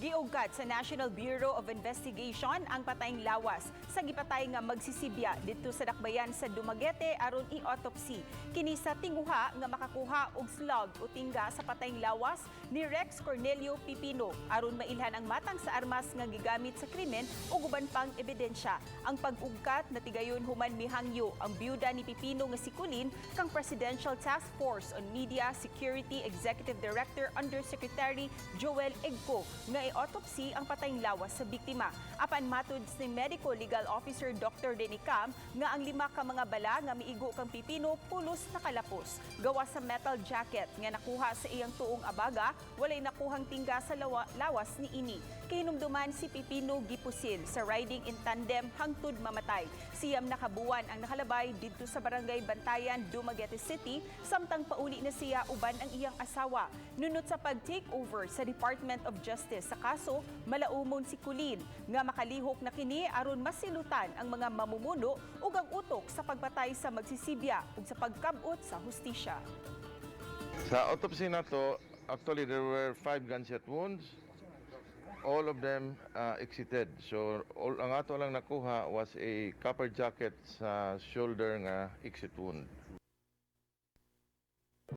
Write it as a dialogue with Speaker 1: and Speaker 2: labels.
Speaker 1: Giugkat sa National Bureau of Investigation ang patayng lawas sa gipatay nga magsisibya didto sa dakbayan sa Dumaguete aron i-autopsy. Kini sa tinguha nga makakuha og slug o tingga sa patayng lawas ni Rex Cornelio Pipino aron mailhan ang matang sa armas nga gigamit sa krimen ug uban pang ebidensya. Ang pag-ugkat natigayon human mihangyo ang byuda ni Pipino nga si Colin kang Presidential Task Force on Media Security Executive Director Undersecretary Joel Egco nga i-autopsy ang patayng lawas sa biktima. Apan matud ni Medical Legal Officer Dr. Denny Cam nga ang 5 ka mga bala nga miigo kang Pipino pulos nakalapos. Gawa sa metal jacket nga nakuha sa iyang tuong abaga, walay nakuhang tingga sa lawas ni ini. Kahinumduman si Pipino gipusil sa riding in tandem hangtod mamatay. Siyam na kabuwan ang nakalabay didto sa Barangay Bantayan, Dumaguete City, samtang pauli na siya uban ang iyang asawa. Nunot sa pag-take over sa Department of Justice sa kaso, malaumon si Colin nga makalihok na kini aron masilutan ang mga mamumuno ug ang utok sa pagpatay sa magsisibya ug sa pagkabot sa hustisya.
Speaker 2: Sa autopsy na to, actually there were 5 gunshot wounds. All of them exited. So ang ato lang nakuha was a copper jacket sa shoulder nga exit wound.